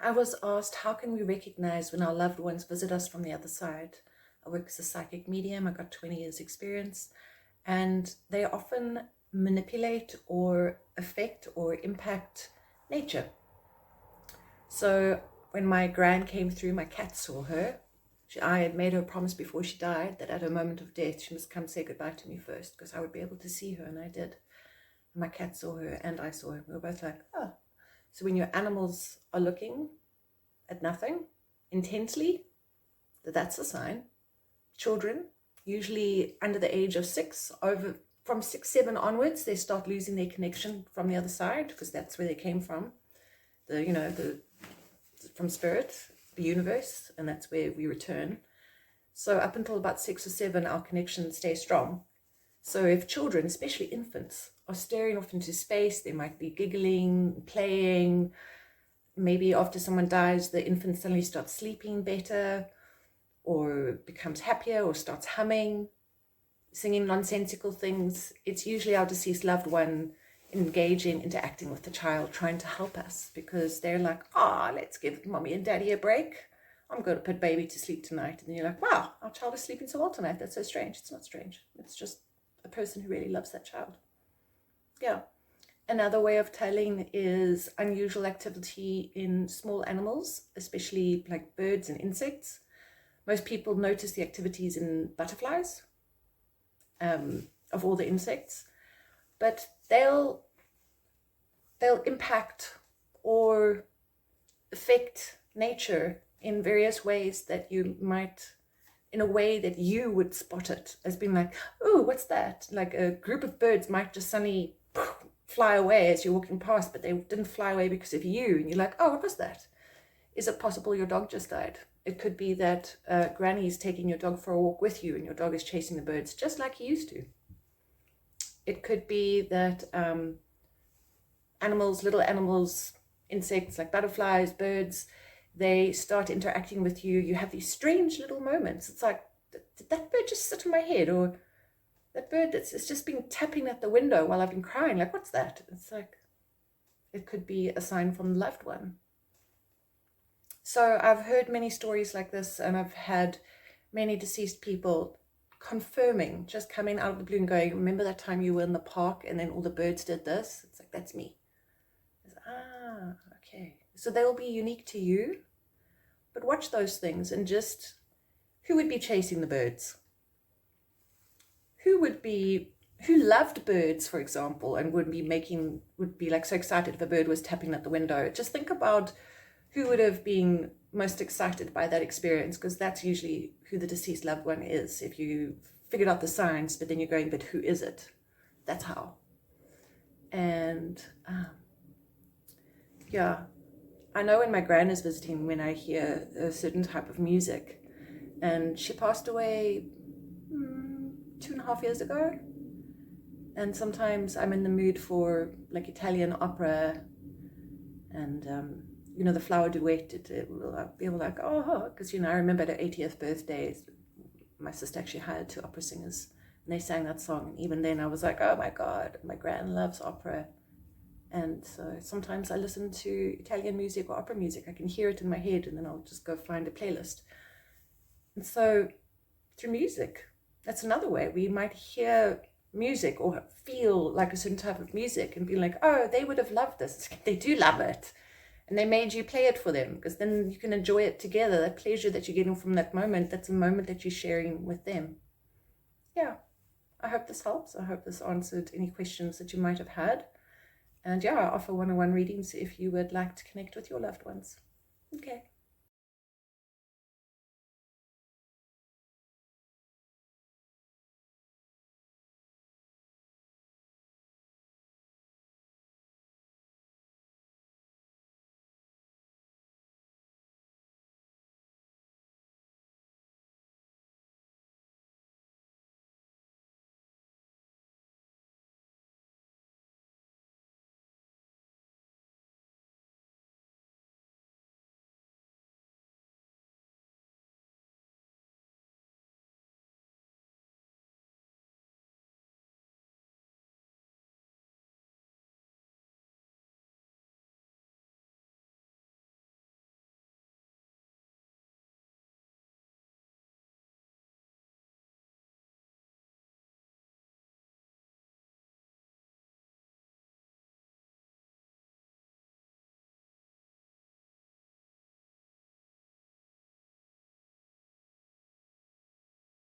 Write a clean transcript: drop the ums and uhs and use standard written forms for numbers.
I was asked, how can we recognize when our loved ones visit us from the other side? I work as a psychic medium. I got 20 years experience, and they often manipulate or affect or impact nature. So when my gran came through, my cat saw her. I had made her a promise before she died that at her moment of death, she must come say goodbye to me first, because I would be able to see her, and I did. My cat saw her and I saw her. We were both like, oh. So when your animals are looking at nothing intensely, that's a sign. Children, usually under the age of 6, from 6, 7 onwards, they start losing their connection from the other side, because that's where they came from. From spirit, the universe, and that's where we return. So up until about 6 or 7, our connection stays strong. So if children, especially infants, are staring off into space, they might be giggling, playing. Maybe after someone dies, the infant suddenly starts sleeping better, or becomes happier, or starts humming, singing nonsensical things. It's usually our deceased loved one engaging, interacting with the child, trying to help us, because they're like, let's give mommy and daddy a break. I'm going to put baby to sleep tonight. And you're like, wow, our child is sleeping so well tonight. That's so strange. It's not strange. It's just a person who really loves that child. Yeah. Another way of telling is unusual activity in small animals, especially like birds and insects. Most people notice the activities in butterflies, of all the insects, but they'll impact or affect nature in various ways that you might, in a way that you would spot it as being like, oh, what's that? Like a group of birds might just suddenly fly away as you're walking past, but they didn't fly away because of you. And you're like, oh, what was that? Is it possible your dog just died? It could be that Granny's taking your dog for a walk with you and your dog is chasing the birds just like he used to. It could be that little animals, insects like butterflies, birds, they start interacting with you. You have these strange little moments. It's like, did that bird just sit on my head? Or that bird it's just been tapping at the window while I've been crying. Like, what's that? It's like, it could be a sign from the loved one. So I've heard many stories like this, and I've had many deceased people confirming, just coming out of the blue and going, remember that time you were in the park and then all the birds did this? It's like, that's me. It's, okay. So they'll be unique to you, but watch those things and just, who would be chasing the birds? Who loved birds, for example, and would be like so excited if a bird was tapping at the window? Just think about who would have been most excited by that experience, because that's usually who the deceased loved one is. If you figured out the science, but then you're going, but who is it? That's how. And yeah, I know when my gran is visiting, when I hear a certain type of music, and she passed away 2.5 years ago. And sometimes I'm in the mood for like Italian opera and the flower duet. I'll be like, because I remember at her 80th birthday, my sister actually hired 2 opera singers, and they sang that song. And even then I was like, oh my God, my gran loves opera. And so sometimes I listen to Italian music or opera music. I can hear it in my head, and then I'll just go find a playlist. And so through music, that's another way. We might hear music or feel like a certain type of music and be like, oh, they would have loved this. They do love it. And they made you play it for them, because then you can enjoy it together. That pleasure that you're getting from that moment, that's a moment that you're sharing with them. Yeah, I hope this helps. I hope this answered any questions that you might have had. And yeah, I offer one-on-one readings if you would like to connect with your loved ones. Okay.